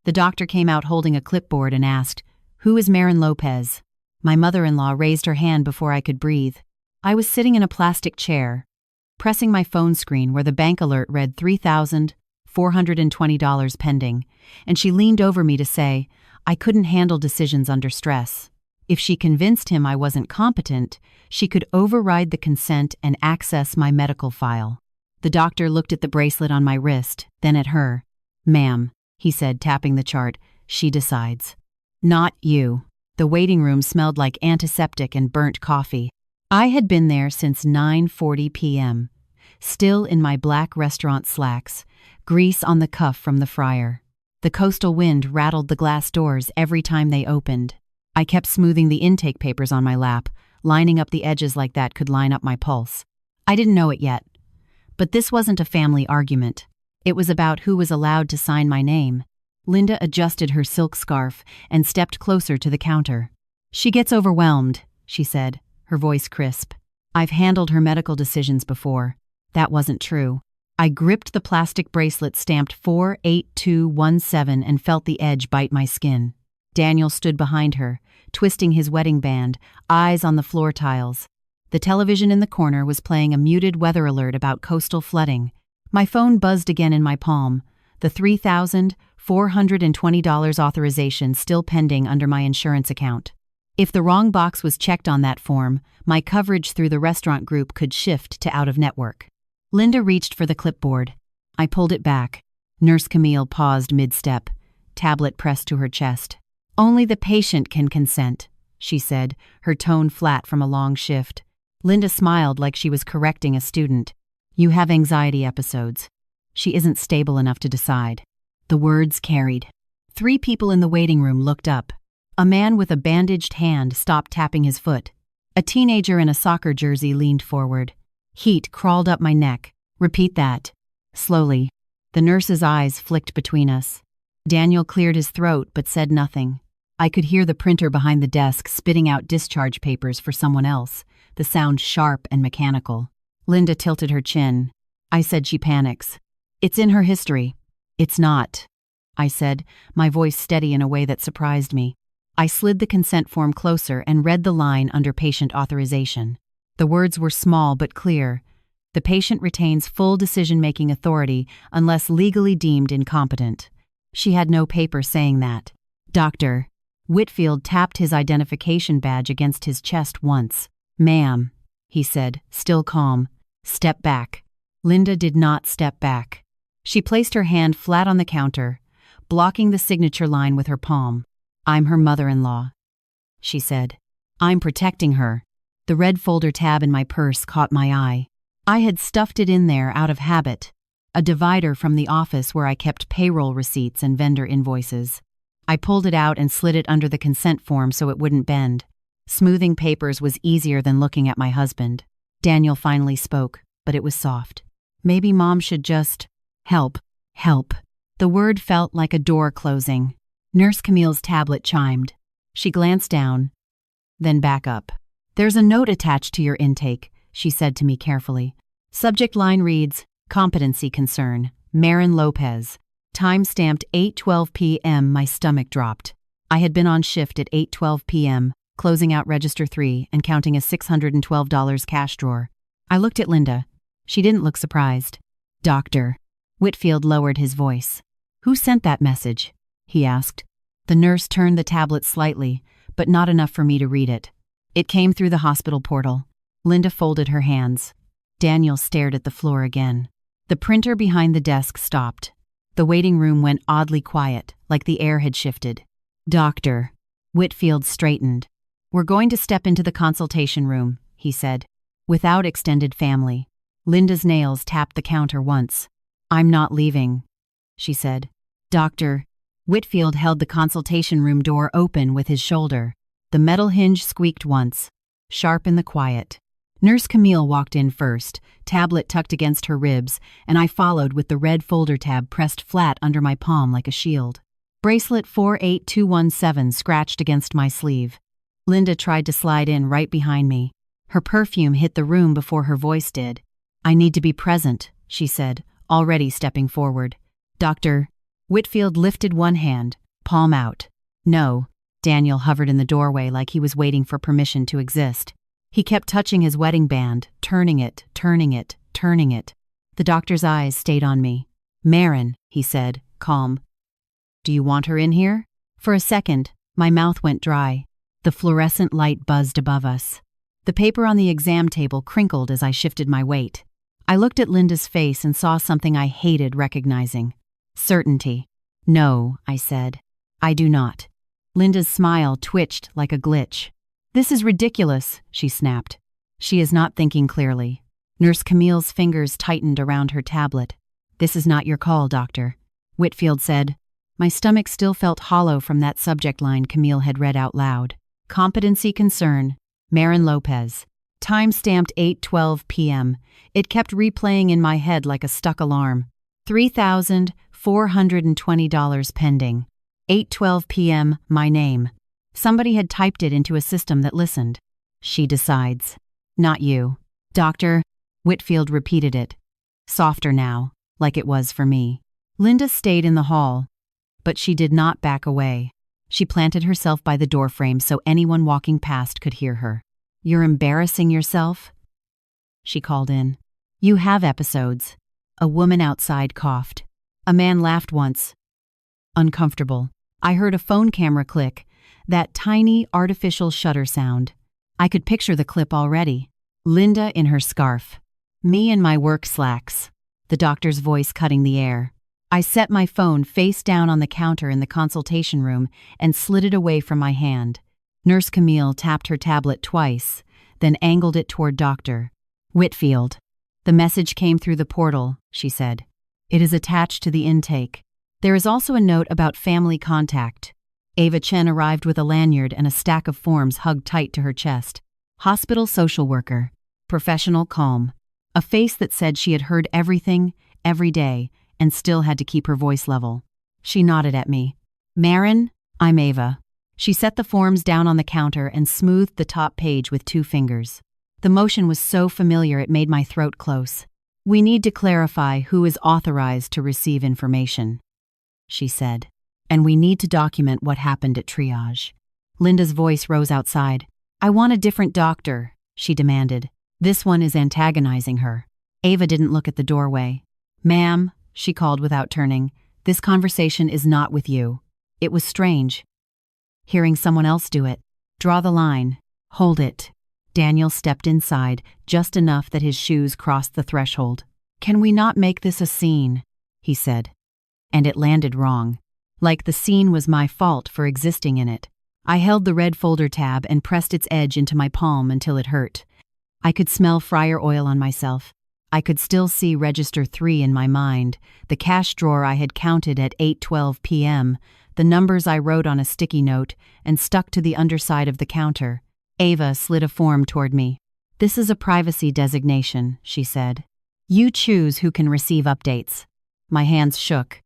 The doctor came out holding a clipboard and asked, "Who is Marin Lopez?" My mother-in-law raised her hand before I could breathe. I was sitting in a plastic chair, pressing my phone screen where the bank alert read $3,420 pending, and she leaned over me to say, I couldn't handle decisions under stress. If she convinced him I wasn't competent, she could override the consent and access my medical file. The doctor looked at the bracelet on my wrist, then at her. "Ma'am," he said, tapping the chart, "she decides. Not you." The waiting room smelled like antiseptic and burnt coffee. I had been there since 9:40 p.m., still in my black restaurant slacks, grease on the cuff from the fryer. The coastal wind rattled the glass doors every time they opened. I kept smoothing the intake papers on my lap, lining up the edges like that could line up my pulse. I didn't know it yet. But this wasn't a family argument. It was about who was allowed to sign my name. Linda adjusted her silk scarf and stepped closer to the counter. "She gets overwhelmed," she said, her voice crisp. "I've handled her medical decisions before." That wasn't true. I gripped the plastic bracelet stamped 48217 and felt the edge bite my skin. Daniel stood behind her, twisting his wedding band, eyes on the floor tiles. The television in the corner was playing a muted weather alert about coastal flooding. My phone buzzed again in my palm, the $3,420 authorization still pending under my insurance account. If the wrong box was checked on that form, my coverage through the restaurant group could shift to out-of-network. Linda reached for the clipboard. I pulled it back. Nurse Camille paused mid-step, tablet pressed to her chest. "Only the patient can consent," she said, her tone flat from a long shift. Linda smiled like she was correcting a student. "You have anxiety episodes. She isn't stable enough to decide." The words carried. 3 people in the waiting room looked up. A man with a bandaged hand stopped tapping his foot. A teenager in a soccer jersey leaned forward. Heat crawled up my neck. "Repeat that." Slowly. The nurse's eyes flicked between us. Daniel cleared his throat but said nothing. I could hear the printer behind the desk spitting out discharge papers for someone else, the sound sharp and mechanical. Linda tilted her chin. I said she panics. "It's in her history." "It's not," I said, my voice steady in a way that surprised me. I slid the consent form closer and read the line under patient authorization. The words were small but clear. The patient retains full decision-making authority unless legally deemed incompetent. She had no paper saying that. "Doctor." Whitfield tapped his identification badge against his chest once. "Ma'am," he said, still calm. "Step back." Linda did not step back. She placed her hand flat on the counter, blocking the signature line with her palm. "I'm her mother-in-law," she said. "I'm protecting her." The red folder tab in my purse caught my eye. I had stuffed it in there out of habit, a divider from the office where I kept payroll receipts and vendor invoices. I pulled it out and slid it under the consent form so it wouldn't bend. Smoothing papers was easier than looking at my husband. Daniel finally spoke, but it was soft. "Maybe Mom should just help." The word felt like a door closing. Nurse Camille's tablet chimed. She glanced down, then back up. "There's a note attached to your intake," she said to me carefully. Subject line reads, "Competency concern, Marin Lopez." Time stamped 8:12 p.m. My stomach dropped. I had been on shift at 8:12 p.m., closing out Register 3 and counting a $612 cash drawer. I looked at Linda. She didn't look surprised. "Doctor." Whitfield lowered his voice. "Who sent that message?" he asked. The nurse turned the tablet slightly, but not enough for me to read it. "It came through the hospital portal." Linda folded her hands. Daniel stared at the floor again. The printer behind the desk stopped. The waiting room went oddly quiet, like the air had shifted. "Doctor." Whitfield straightened. "We're going to step into the consultation room," he said. "Without extended family." Linda's nails tapped the counter once. "I'm not leaving," she said. "Doctor." Whitfield held the consultation room door open with his shoulder. The metal hinge squeaked once, sharp in the quiet. Nurse Camille walked in first, tablet tucked against her ribs, and I followed with the red folder tab pressed flat under my palm like a shield. Bracelet 48217 scratched against my sleeve. Linda tried to slide in right behind me. Her perfume hit the room before her voice did. "I need to be present," she said, already stepping forward. "Doctor." Whitfield lifted one hand, palm out. No. Daniel hovered in the doorway like he was waiting for permission to exist. He kept touching his wedding band, turning it, turning it, turning it. The doctor's eyes stayed on me. "Marin," he said, calm. "Do you want her in here?" For a second, my mouth went dry. The fluorescent light buzzed above us. The paper on the exam table crinkled as I shifted my weight. I looked at Linda's face and saw something I hated recognizing. Certainty. "No," I said. "I do not." Linda's smile twitched like a glitch. "This is ridiculous," she snapped. "She is not thinking clearly." Nurse Camille's fingers tightened around her tablet. "This is not your call, doctor," Whitfield said. My stomach still felt hollow from that subject line Camille had read out loud. Competency concern, Marin Lopez. Time stamped 8:12 p.m. It kept replaying in my head like a stuck alarm. $3,420 pending. 8:12 p.m., my name. Somebody had typed it into a system that listened. "She decides. Not you." "Doctor," Whitfield repeated it. Softer now, like it was for me. Linda stayed in the hall, but she did not back away. She planted herself by the doorframe so anyone walking past could hear her. "You're embarrassing yourself?" she called in. "You have episodes." A woman outside coughed. A man laughed once. Uncomfortable. I heard a phone camera click, that tiny artificial shutter sound. I could picture the clip already. Linda in her scarf. Me in my work slacks. The doctor's voice cutting the air. I set my phone face down on the counter in the consultation room and slid it away from my hand. Nurse Camille tapped her tablet twice, then angled it toward Dr. Whitfield. "The message came through the portal," she said. "It is attached to the intake. There is also a note about family contact." Ava Chen arrived with a lanyard and a stack of forms hugged tight to her chest. Hospital social worker. Professional calm. A face that said she had heard everything, every day, and still had to keep her voice level. She nodded at me. "Marin, I'm Ava." She set the forms down on the counter and smoothed the top page with 2 fingers. The motion was so familiar it made my throat close. "We need to clarify who is authorized to receive information," she said. "And we need to document what happened at triage." Linda's voice rose outside. "I want a different doctor," she demanded. "This one is antagonizing her." Ava didn't look at the doorway. "Ma'am," she called without turning, "this conversation is not with you." It was strange. Hearing someone else do it. "Draw the line. Hold it." Daniel stepped inside, just enough that his shoes crossed the threshold. "Can we not make this a scene?" he said. And it landed wrong. Like the scene was my fault for existing in it. I held the red folder tab and pressed its edge into my palm until it hurt. I could smell fryer oil on myself. I could still see Register 3 in my mind, the cash drawer I had counted at 8:12 p.m., the numbers I wrote on a sticky note and stuck to the underside of the counter. Ava slid a form toward me. "This is a privacy designation," she said. "You choose who can receive updates." My hands shook,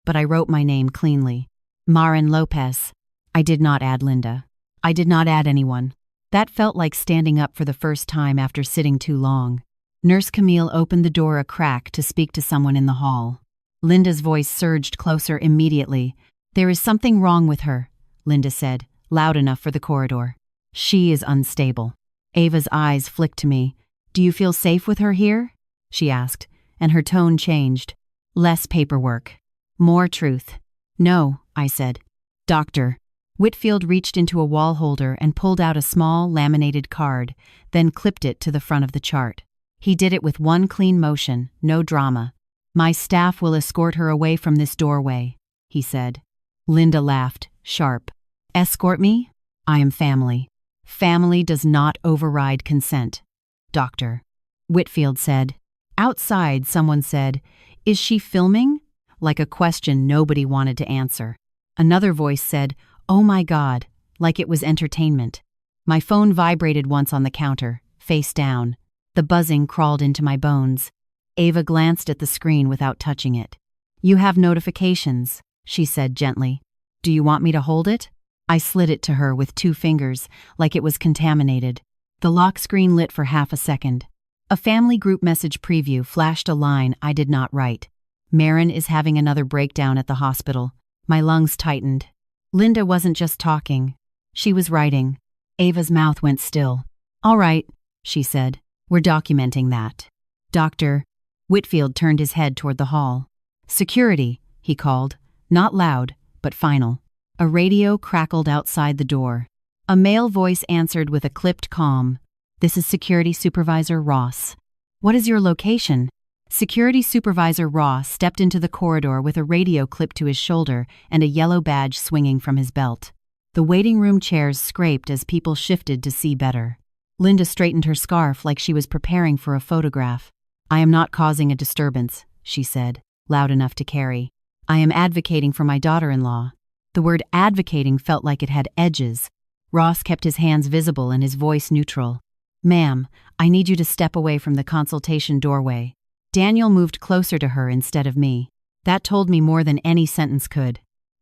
but I wrote my name cleanly. Marin Lopez. I did not add Linda. I did not add anyone. That felt like standing up for the first time after sitting too long. Nurse Camille opened the door a crack to speak to someone in the hall. Linda's voice surged closer immediately. "There is something wrong with her," Linda said, loud enough for the corridor. "She is unstable." Ava's eyes flicked to me. "Do you feel safe with her here?" she asked, and her tone changed. Less paperwork. More truth. "No," I said. "Doctor." Whitfield reached into a wall holder and pulled out a small, laminated card, then clipped it to the front of the chart. He did it with one clean motion, no drama. "My staff will escort her away from this doorway," he said. Linda laughed, sharp. "Escort me? I am family. Family does not override consent, Doctor." Whitfield said. Outside, someone said, "Is she filming?" like a question nobody wanted to answer. Another voice said, "Oh my God," like it was entertainment. My phone vibrated once on the counter, face down. The buzzing crawled into my bones. Ava glanced at the screen without touching it. "You have notifications," she said gently. "Do you want me to hold it?" I slid it to her with 2 fingers, like it was contaminated. The lock screen lit for half a second. A family group message preview flashed a line I did not write. Marin is having another breakdown at the hospital. My lungs tightened. Linda wasn't just talking. She was writing. Ava's mouth went still. All right, she said. We're documenting that. Doctor. Whitfield turned his head toward the hall. Security, he called. Not loud, but final. A radio crackled outside the door. A male voice answered with a clipped calm. This is Security Supervisor Ross. What is your location? Security Supervisor Ross stepped into the corridor with a radio clipped to his shoulder and a yellow badge swinging from his belt. The waiting room chairs scraped as people shifted to see better. Linda straightened her scarf like she was preparing for a photograph. I am not causing a disturbance, she said, loud enough to carry. I am advocating for my daughter-in-law. The word advocating felt like it had edges. Ross kept his hands visible and his voice neutral. Ma'am, I need you to step away from the consultation doorway. Daniel moved closer to her instead of me. That told me more than any sentence could.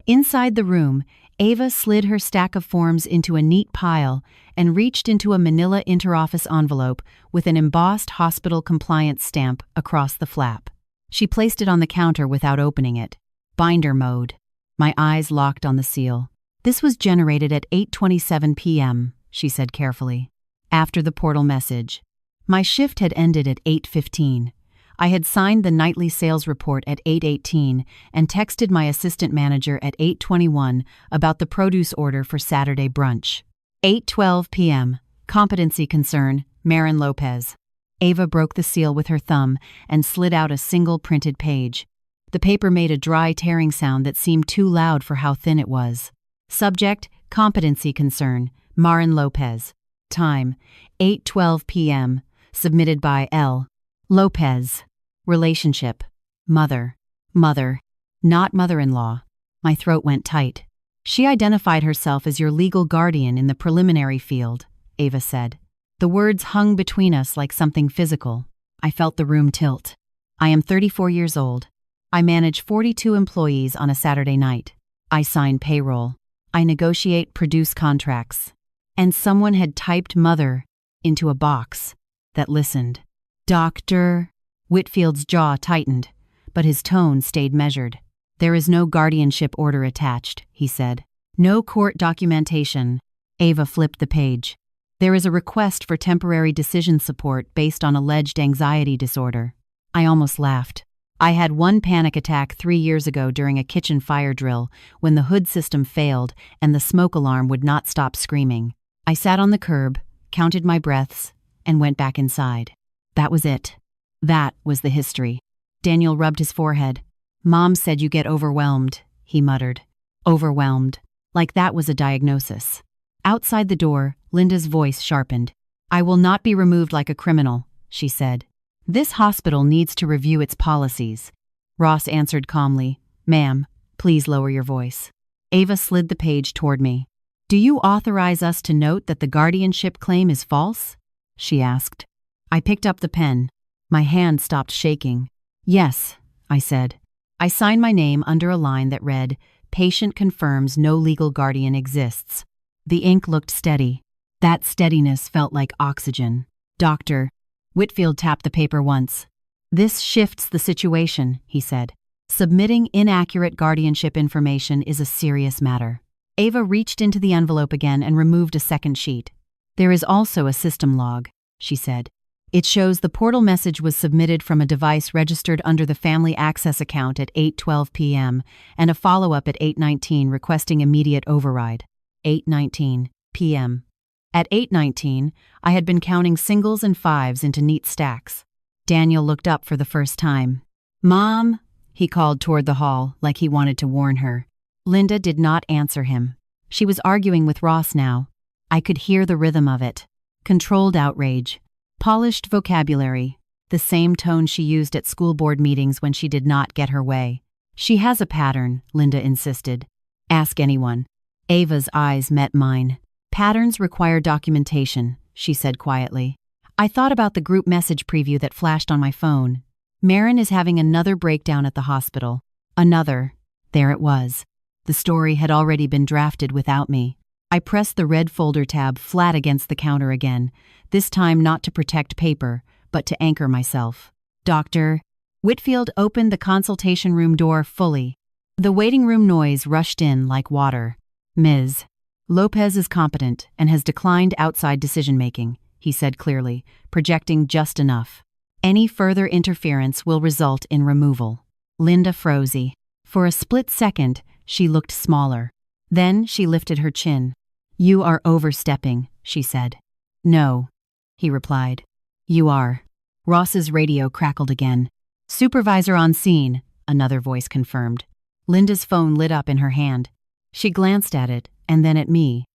Inside the room, Ava slid her stack of forms into a neat pile and reached into a manila interoffice envelope with an embossed hospital compliance stamp across the flap. She placed it on the counter without opening it. Binder mode. My eyes locked on the seal. This was generated at 8:27 p.m., she said carefully. After the portal message. My shift had ended at 8:15. I had signed the nightly sales report at 8:18 and texted my assistant manager at 8:21 about the produce order for Saturday brunch. 8:12 p.m. Competency concern, Marin Lopez. Ava broke the seal with her thumb and slid out a single printed page. The paper made a dry tearing sound that seemed too loud for how thin it was. Subject, competency concern, Marin Lopez. Time, 8:12 p.m. Submitted by L. Lopez. Relationship. Mother. Mother. Not mother-in-law. My throat went tight. She identified herself as your legal guardian in the preliminary field, Ava said. The words hung between us like something physical. I felt the room tilt. I am 34 years old. I manage 42 employees on a Saturday night. I sign payroll. I negotiate produce contracts. And someone had typed mother into a box that listened. Doctor. Whitfield's jaw tightened, but his tone stayed measured. There is no guardianship order attached, he said. No court documentation. Ava flipped the page. There is a request for temporary decision support based on alleged anxiety disorder. I almost laughed. I had one panic attack 3 years ago during a kitchen fire drill when the hood system failed and the smoke alarm would not stop screaming. I sat on the curb, counted my breaths, and went back inside. That was it. That was the history. Daniel rubbed his forehead. Mom said you get overwhelmed, he muttered. Overwhelmed. Like that was a diagnosis. Outside the door, Linda's voice sharpened. I will not be removed like a criminal, she said. This hospital needs to review its policies. Ross answered calmly. Ma'am, please lower your voice. Ava slid the page toward me. Do you authorize us to note that the guardianship claim is false? She asked. I picked up the pen. My hand stopped shaking. Yes, I said. I signed my name under a line that read, Patient confirms no legal guardian exists. The ink looked steady. That steadiness felt like oxygen. Doctor. Whitfield tapped the paper once. This shifts the situation, he said. Submitting inaccurate guardianship information is a serious matter. Ava reached into the envelope again and removed a second sheet. There is also a system log, she said. It shows the portal message was submitted from a device registered under the Family Access account at 8:12 p.m. and a follow-up at 8:19 requesting immediate override. 8:19 p.m. At 8:19, I had been counting singles and fives into neat stacks. Daniel looked up for the first time. Mom, he called toward the hall like he wanted to warn her. Linda did not answer him. She was arguing with Ross now. I could hear the rhythm of it. Controlled outrage. Polished vocabulary, the same tone she used at school board meetings when she did not get her way. She has a pattern, Linda insisted. Ask anyone. Ava's eyes met mine. Patterns require documentation, she said quietly. I thought about the group message preview that flashed on my phone. Marin is having another breakdown at the hospital. Another. There it was. The story had already been drafted without me. I pressed the red folder tab flat against the counter again, this time not to protect paper, but to anchor myself. Doctor. Whitfield opened the consultation room door fully. The waiting room noise rushed in like water. Ms. Lopez is competent and has declined outside decision-making, he said clearly, projecting just enough. Any further interference will result in removal. Linda froze. For a split second, she looked smaller. Then she lifted her chin. You are overstepping, she said. No, he replied. You are. Ross's radio crackled again. Supervisor on scene, another voice confirmed. Linda's phone lit up in her hand. She glanced at it, and then at me.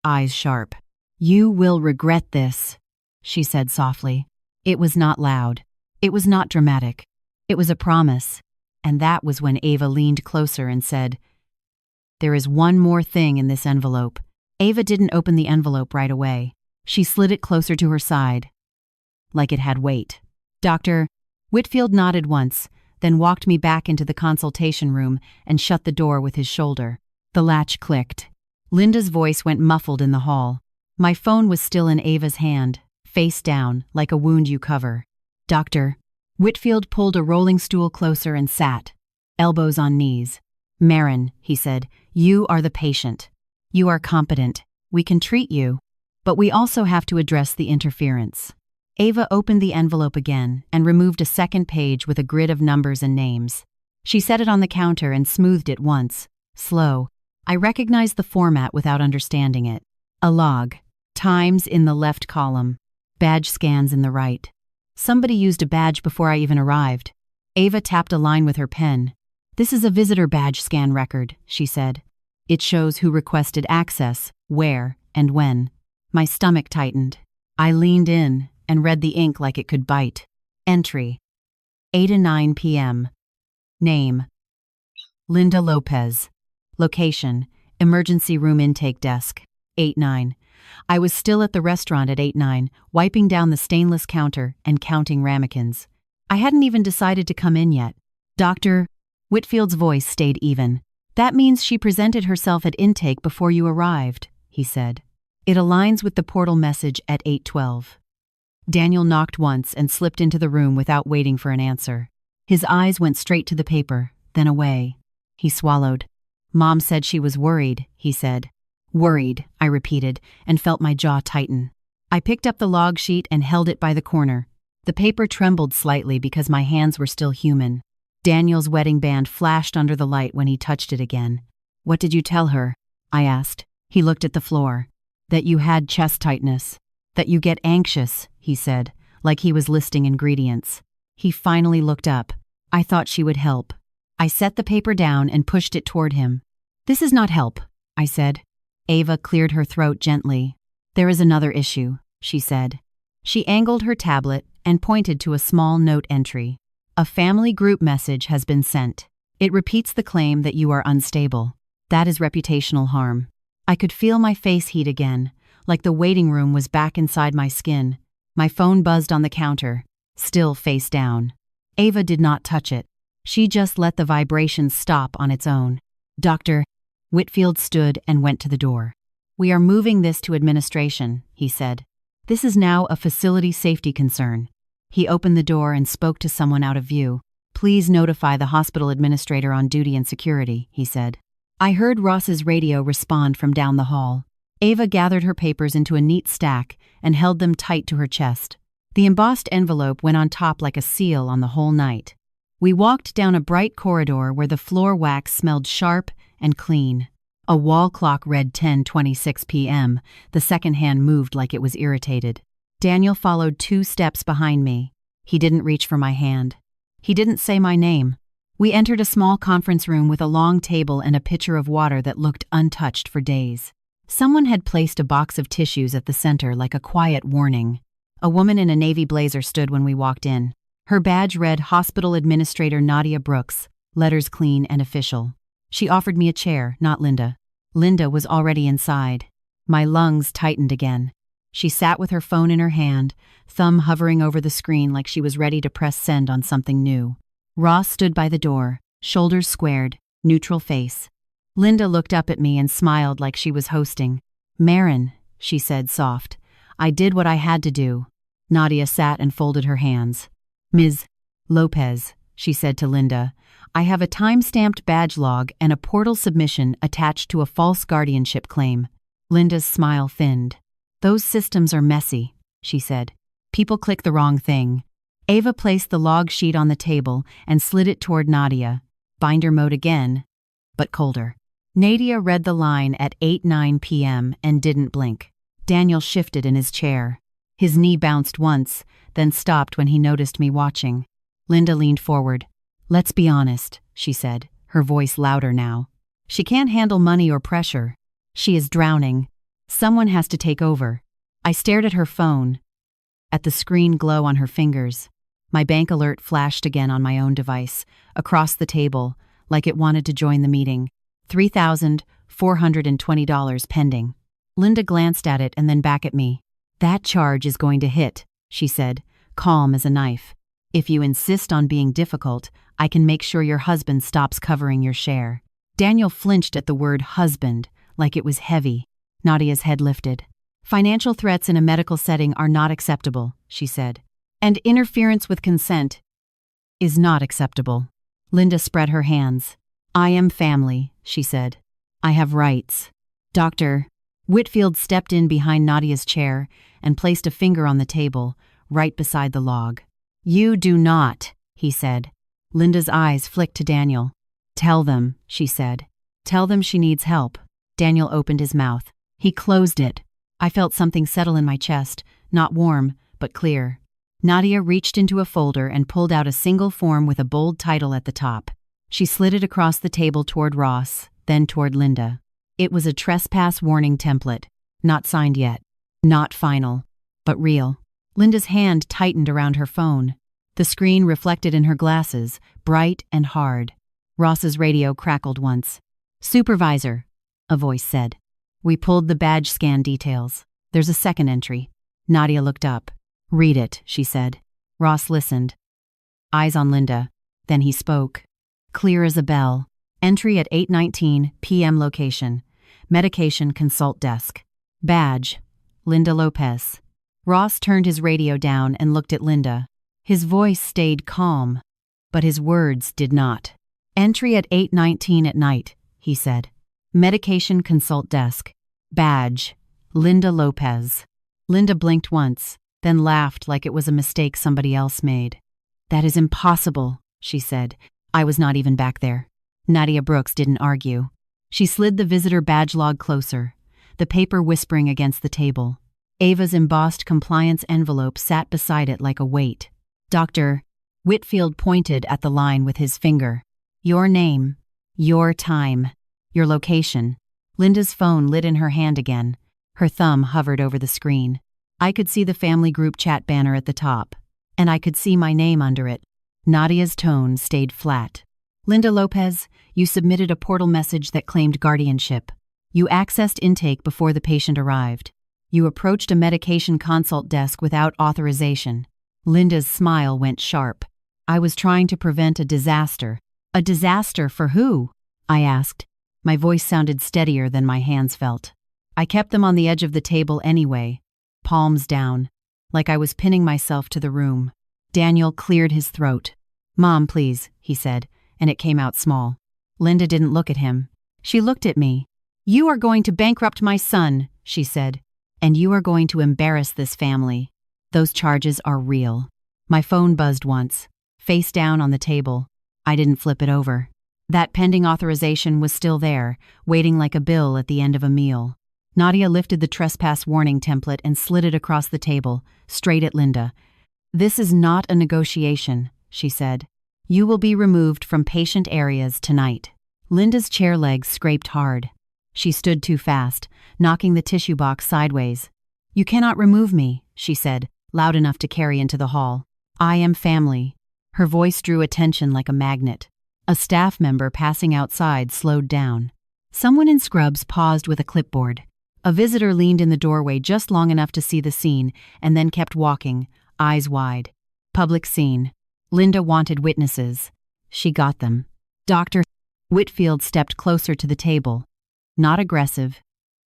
Eyes sharp. You will regret this, she said softly. It was not loud. It was not dramatic. It was a promise. And that was when Ava leaned closer and said, There is one more thing in this envelope. Ava didn't open the envelope right away. She slid it closer to her side, like it had weight. Dr. Whitfield nodded once, then walked me back into the consultation room and shut the door with his shoulder. The latch clicked. Linda's voice went muffled in the hall. My phone was still in Ava's hand, face down, like a wound you cover. Doctor. Whitfield pulled a rolling stool closer and sat, elbows on knees. Marin, he said, you are the patient. You are competent. We can treat you. But we also have to address the interference. Ava opened the envelope again and removed a second page with a grid of numbers and names. She set it on the counter and smoothed it once. Slow. I recognized the format without understanding it. A log. Times in the left column. Badge scans in the right. Somebody used a badge before I even arrived. Ava tapped a line with her pen. This is a visitor badge scan record, she said. It shows who requested access, where, and when. My stomach tightened. I leaned in and read the ink like it could bite. Entry. 8:09 p.m. Name. Linda Lopez. Location. Emergency room intake desk. 8:09. I was still at the restaurant at 8:09, wiping down the stainless counter and counting ramekins. I hadn't even decided to come in yet. Dr. Whitfield's voice stayed even. That means she presented herself at intake before you arrived, he said. It aligns with the portal message at 8:12. Daniel knocked once and slipped into the room without waiting for an answer. His eyes went straight to the paper, then away. He swallowed. Mom said she was worried, he said. Worried, I repeated, and felt my jaw tighten. I picked up the log sheet and held it by the corner. The paper trembled slightly because my hands were still human. Daniel's wedding band flashed under the light when he touched it again. What did you tell her? I asked. He looked at the floor. That you had chest tightness. That you get anxious, he said, like he was listing ingredients. He finally looked up. I thought she would help. I set the paper down and pushed it toward him. This is not help, I said. Ava cleared her throat gently. There is another issue, she said. She angled her tablet and pointed to a small note entry. A family group message has been sent. It repeats the claim that you are unstable. That is reputational harm. I could feel my face heat again, like the waiting room was back inside my skin. My phone buzzed on the counter, still face down. Ava did not touch it. She just let the vibration stop on its own. Dr. Whitfield stood and went to the door. We are moving this to administration, he said. This is now a facility safety concern. He opened the door and spoke to someone out of view. Please notify the hospital administrator on duty and security, he said. I heard Ross's radio respond from down the hall. Ava gathered her papers into a neat stack and held them tight to her chest. The embossed envelope went on top like a seal on the whole night. We walked down a bright corridor where the floor wax smelled sharp and clean. A wall clock read 10:26 p.m. The second hand moved like it was irritated. Daniel followed 2 steps behind me. He didn't reach for my hand. He didn't say my name. We entered a small conference room with a long table and a pitcher of water that looked untouched for days. Someone had placed a box of tissues at the center like a quiet warning. A woman in a navy blazer stood when we walked in. Her badge read Hospital Administrator Nadia Brooks, letters clean and official. She offered me a chair, not Linda. Linda was already inside. My lungs tightened again. She sat with her phone in her hand, thumb hovering over the screen like she was ready to press send on something new. Ross stood by the door, shoulders squared, neutral face. Linda looked up at me and smiled like she was hosting. Marin, she said soft. I did what I had to do. Nadia sat and folded her hands. Ms. Lopez, she said to Linda. "I have a time-stamped badge log and a portal submission attached to a false guardianship claim." Linda's smile thinned. "Those systems are messy," she said. "People click the wrong thing." Ava placed the log sheet on the table and slid it toward Nadia. Binder mode again, but colder. Nadia read the line at 8:09 p.m. and didn't blink. Daniel shifted in his chair. His knee bounced once, then stopped when he noticed me watching. Linda leaned forward. "Let's be honest," she said, her voice louder now. "She can't handle money or pressure. She is drowning. Someone has to take over." I stared at her phone, at the screen glow on her fingers. My bank alert flashed again on my own device, across the table, like it wanted to join the meeting. $3,420 pending. Linda glanced at it and then back at me. "That charge is going to hit," she said, calm as a knife. "If you insist on being difficult, I can make sure your husband stops covering your share." Daniel flinched at the word husband, like it was heavy. Nadia's head lifted. "Financial threats in a medical setting are not acceptable," she said. "And interference with consent is not acceptable." Linda spread her hands. "I am family," she said. "I have rights." Dr. Whitfield stepped in behind Nadia's chair and placed a finger on the table, right beside the log. "You do not," he said. Linda's eyes flicked to Daniel. "Tell them," she said. "Tell them she needs help." Daniel opened his mouth. He closed it. I felt something settle in my chest, not warm, but clear. Nadia reached into a folder and pulled out a single form with a bold title at the top. She slid it across the table toward Ross, then toward Linda. It was a trespass warning template, not signed yet, not final, but real. Linda's hand tightened around her phone. The screen reflected in her glasses, bright and hard. Ross's radio crackled once. "Supervisor," a voice said. We pulled the badge scan details. "There's a second entry." Nadia looked up. "Read it," she said. Ross listened. Eyes on Linda. Then he spoke. Clear as a bell. Entry at 8:19 p.m. location. Medication consult desk. Badge. Linda Lopez. Ross turned his radio down and looked at Linda. His voice stayed calm, but his words did not. "Entry at 8:19 at night," he said. "Medication consult desk. Badge. Linda Lopez." Linda blinked once, then laughed like it was a mistake somebody else made. "That is impossible," she said. "I was not even back there." Nadia Brooks didn't argue. She slid the visitor badge log closer, the paper whispering against the table. Ava's embossed compliance envelope sat beside it like a weight. Dr. Whitfield pointed at the line with his finger. "Your name, your time, your location." Linda's phone lit in her hand again. Her thumb hovered over the screen. I could see the family group chat banner at the top, and I could see my name under it. Nadia's tone stayed flat. "Linda Lopez, you submitted a portal message that claimed guardianship. You accessed intake before the patient arrived. You approached a medication consult desk without authorization." Linda's smile went sharp. "I was trying to prevent a disaster." "A disaster for who?" I asked. My voice sounded steadier than my hands felt. I kept them on the edge of the table anyway, palms down, like I was pinning myself to the room. Daniel cleared his throat. "Mom, please," he said, and it came out small. Linda didn't look at him. She looked at me. "You are going to bankrupt my son," she said, "and you are going to embarrass this family. Those charges are real." My phone buzzed once, face down on the table. I didn't flip it over. That pending authorization was still there, waiting like a bill at the end of a meal. Nadia lifted the trespass warning template and slid it across the table, straight at Linda. "This is not a negotiation," she said. "You will be removed from patient areas tonight." Linda's chair legs scraped hard. She stood too fast, knocking the tissue box sideways. "You cannot remove me," she said, loud enough to carry into the hall. "I am family." Her voice drew attention like a magnet. A staff member passing outside slowed down. Someone in scrubs paused with a clipboard. A visitor leaned in the doorway just long enough to see the scene and then kept walking, eyes wide. Public scene. Linda wanted witnesses. She got them. Dr. Whitfield stepped closer to the table. Not aggressive,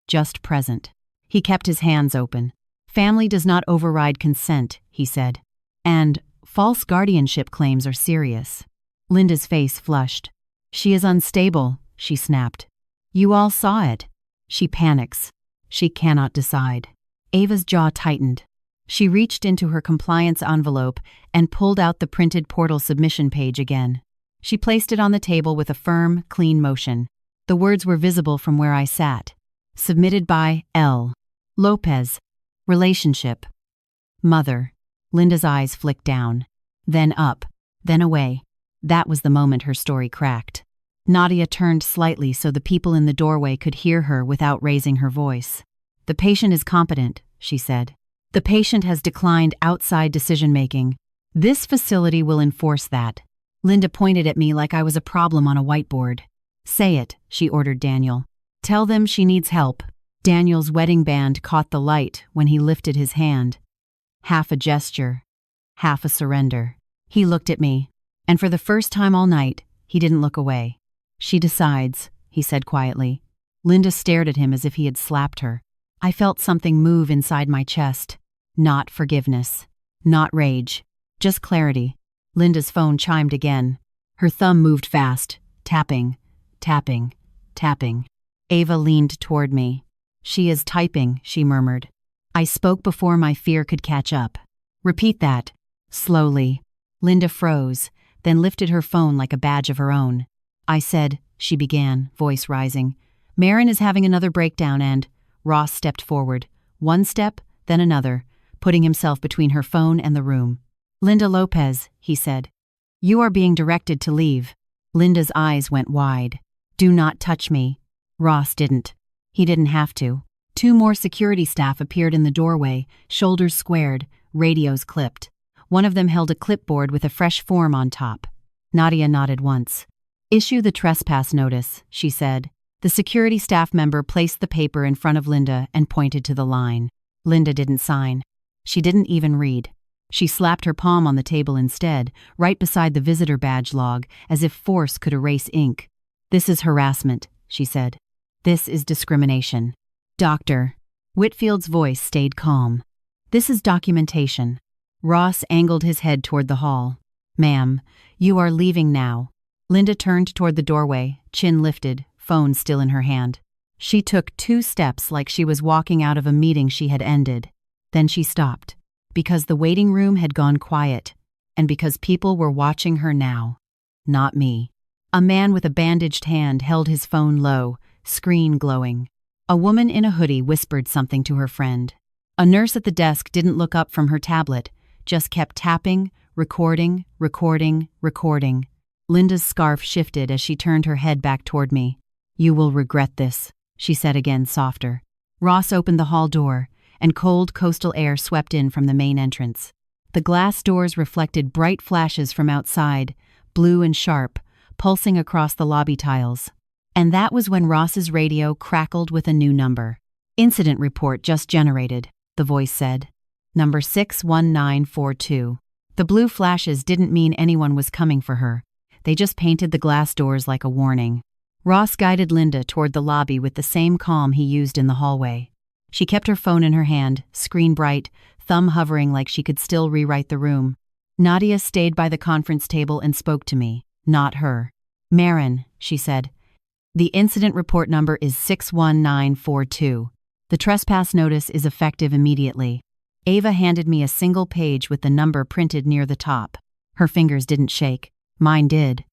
just present. He kept his hands open. "Family does not override consent," he said. "And false guardianship claims are serious." Linda's face flushed. She is unstable, she snapped. You all saw it. She panics. She cannot decide. Ava's jaw tightened. She reached into her compliance envelope and pulled out the printed portal submission page again. She placed it on the table with a firm, clean motion. The words were visible from where I sat. Submitted by L. Lopez. Relationship. Mother. Linda's eyes flicked down. Then up. Then away. That was the moment her story cracked. Nadia turned slightly so the people in the doorway could hear her without raising her voice. The patient is competent, she said. The patient has declined outside decision-making. This facility will enforce that. Linda pointed at me like I was a problem on a whiteboard. Say it, she ordered Daniel. Tell them she needs help. Daniel's wedding band caught the light when he lifted his hand. Half a gesture, half a surrender. He looked at me, and for the first time all night, he didn't look away. She decides, he said quietly. Linda stared at him as if he had slapped her. I felt something move inside my chest. Not forgiveness. Not rage. Just clarity. Linda's phone chimed again. Her thumb moved fast. Tapping. Tapping. Tapping. Ava leaned toward me. She is typing, she murmured. I spoke before my fear could catch up. Repeat that. Slowly. Linda froze, then lifted her phone like a badge of her own. I said, she began, voice rising. Marin is having another breakdown and… Ross stepped forward. One step, then another, putting himself between her phone and the room. Linda Lopez, he said. You are being directed to leave. Linda's eyes went wide. Do not touch me. Ross didn't. He didn't have to. 2 more security staff appeared in the doorway, shoulders squared, radios clipped. One of them held a clipboard with a fresh form on top. Nadia nodded once. Issue the trespass notice, she said. The security staff member placed the paper in front of Linda and pointed to the line. Linda didn't sign. She didn't even read. She slapped her palm on the table instead, right beside the visitor badge log, as if force could erase ink. This is harassment, she said. This is discrimination. Doctor. Whitfield's voice stayed calm. This is documentation. Ross angled his head toward the hall. Ma'am, you are leaving now. Linda turned toward the doorway, chin lifted, phone still in her hand. She took 2 steps like she was walking out of a meeting she had ended. Then she stopped, because the waiting room had gone quiet, and because people were watching her now. Not me. A man with a bandaged hand held his phone low, screen glowing. A woman in a hoodie whispered something to her friend. A nurse at the desk didn't look up from her tablet, just kept tapping, recording, recording, recording. Linda's scarf shifted as she turned her head back toward me. You will regret this, she said again, softer. Ross opened the hall door, and cold coastal air swept in from the main entrance. The glass doors reflected bright flashes from outside, blue and sharp, pulsing across the lobby tiles. And that was when Ross's radio crackled with a new number. Incident report just generated, the voice said. Number 61942. The blue flashes didn't mean anyone was coming for her. They just painted the glass doors like a warning. Ross guided Linda toward the lobby with the same calm he used in the hallway. She kept her phone in her hand, screen bright, thumb hovering like she could still rewrite the room. Nadia stayed by the conference table and spoke to me, not her. Marin, she said. The incident report number is 61942. The trespass notice is effective immediately. Ava handed me a single page with the number printed near the top. Her fingers didn't shake. Mine did.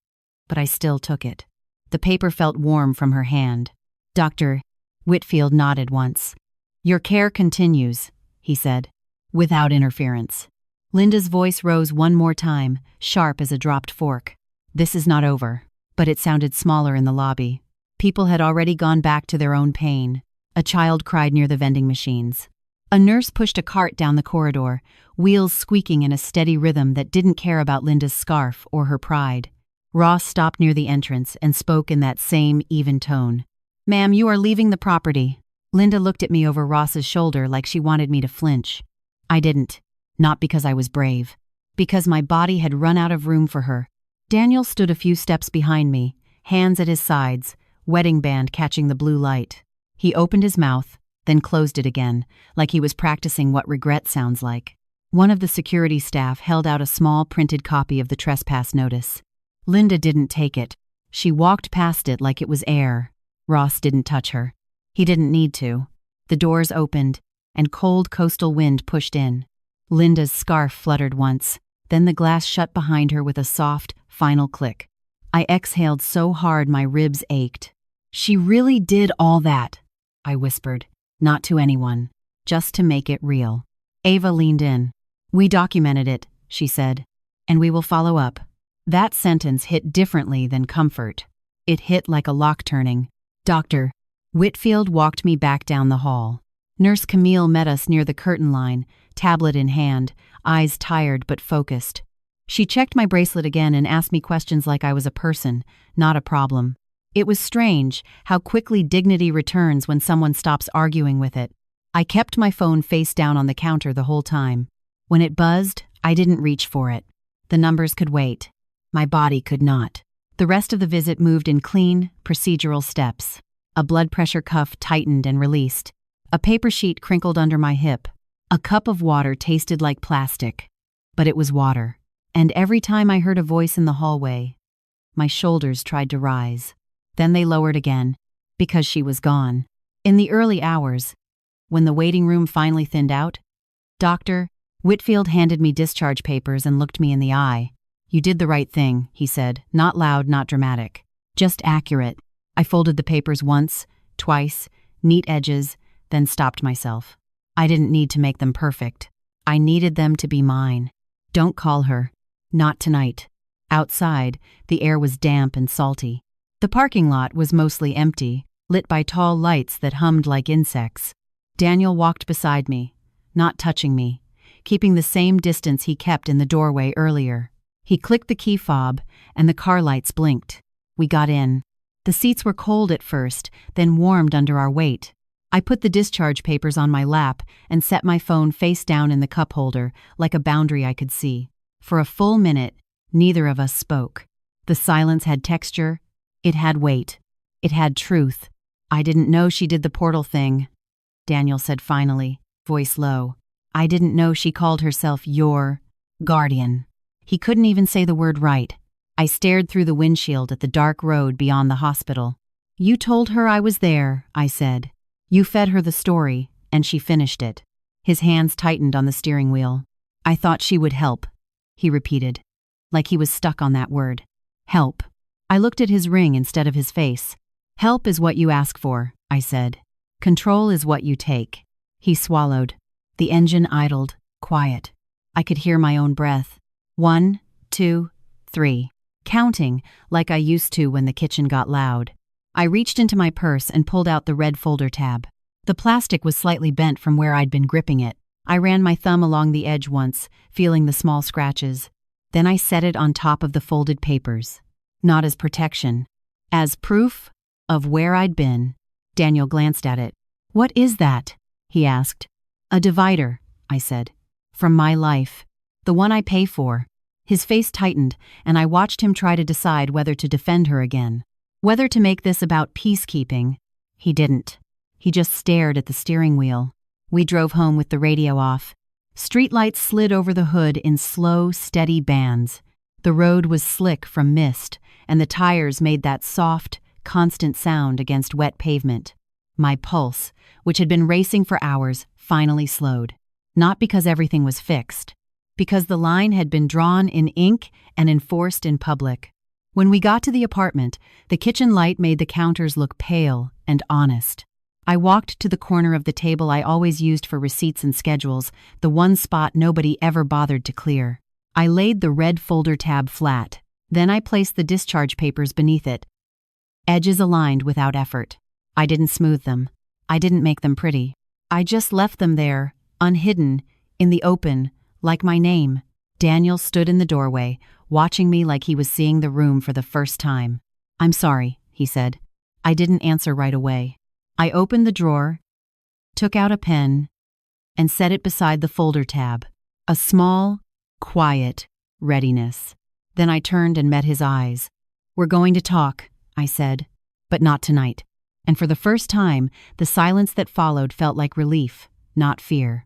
But I still took it. The paper felt warm from her hand. Dr. Whitfield nodded once. Your care continues, he said, without interference. Linda's voice rose one more time, sharp as a dropped fork. This is not over. But it sounded smaller in the lobby. People had already gone back to their own pain. A child cried near the vending machines. A nurse pushed a cart down the corridor, wheels squeaking in a steady rhythm that didn't care about Linda's scarf or her pride. Ross stopped near the entrance and spoke in that same even tone. Ma'am, you are leaving the property. Linda looked at me over Ross's shoulder like she wanted me to flinch. I didn't. Not because I was brave. Because my body had run out of room for her. Daniel stood a few steps behind me, hands at his sides, wedding band catching the blue light. He opened his mouth, then closed it again, like he was practicing what regret sounds like. One of the security staff held out a small printed copy of the trespass notice. Linda didn't take it. She walked past it like it was air. Ross didn't touch her. He didn't need to. The doors opened, and cold coastal wind pushed in. Linda's scarf fluttered once, then the glass shut behind her with a soft, final click. I exhaled so hard my ribs ached. She really did all that, I whispered, not to anyone, just to make it real. Ava leaned in. We documented it, she said, and we will follow up. That sentence hit differently than comfort. It hit like a lock turning. Dr. Whitfield walked me back down the hall. Nurse Camille met us near the curtain line, tablet in hand, eyes tired but focused. She checked my bracelet again and asked me questions like I was a person, not a problem. It was strange how quickly dignity returns when someone stops arguing with it. I kept my phone face down on the counter the whole time. When it buzzed, I didn't reach for it. The numbers could wait. My body could not. The rest of the visit moved in clean, procedural steps. A blood pressure cuff tightened and released. A paper sheet crinkled under my hip. A cup of water tasted like plastic. But it was water. And every time I heard a voice in the hallway, my shoulders tried to rise. Then they lowered again, because she was gone. In the early hours, when the waiting room finally thinned out, Dr. Whitfield handed me discharge papers and looked me in the eye. You did the right thing, he said, not loud, not dramatic, just accurate. I folded the papers once, twice, neat edges, then stopped myself. I didn't need to make them perfect. I needed them to be mine. Don't call her. Not tonight. Outside, the air was damp and salty. The parking lot was mostly empty, lit by tall lights that hummed like insects. Daniel walked beside me, not touching me, keeping the same distance he kept in the doorway earlier. He clicked the key fob, and the car lights blinked. We got in. The seats were cold at first, then warmed under our weight. I put the discharge papers on my lap and set my phone face down in the cup holder, like a boundary I could see. For a full minute, neither of us spoke. The silence had texture. It had weight. It had truth. I didn't know she did the portal thing, Daniel said finally, voice low. I didn't know she called herself your guardian. He couldn't even say the word right. I stared through the windshield at the dark road beyond the hospital. You told her I was there, I said. You fed her the story, and she finished it. His hands tightened on the steering wheel. I thought she would help, he repeated, like he was stuck on that word. Help. I looked at his ring instead of his face. Help is what you ask for, I said. Control is what you take. He swallowed. The engine idled, quiet. I could hear my own breath. 1, 2, 3. Counting, like I used to when the kitchen got loud. I reached into my purse and pulled out the red folder tab. The plastic was slightly bent from where I'd been gripping it. I ran my thumb along the edge once, feeling the small scratches. Then I set it on top of the folded papers. Not as protection. As proof of where I'd been. Daniel glanced at it. What is that? He asked. A divider, I said. From my life. The one I pay for. His face tightened, and I watched him try to decide whether to defend her again. Whether to make this about peacekeeping. He didn't. He just stared at the steering wheel. We drove home with the radio off. Streetlights slid over the hood in slow, steady bands. The road was slick from mist, and the tires made that soft, constant sound against wet pavement. My pulse, which had been racing for hours, finally slowed. Not because everything was fixed. Because the line had been drawn in ink and enforced in public. When we got to the apartment, the kitchen light made the counters look pale and honest. I walked to the corner of the table I always used for receipts and schedules, the one spot nobody ever bothered to clear. I laid the red folder tab flat. Then I placed the discharge papers beneath it. Edges aligned without effort. I didn't smooth them. I didn't make them pretty. I just left them there, unhidden, in the open, like my name. Daniel stood in the doorway, watching me like he was seeing the room for the first time. I'm sorry, he said. I didn't answer right away. I opened the drawer, took out a pen, and set it beside the folder tab. A small, quiet readiness. Then I turned and met his eyes. We're going to talk, I said, but not tonight. And for the first time, the silence that followed felt like relief, not fear.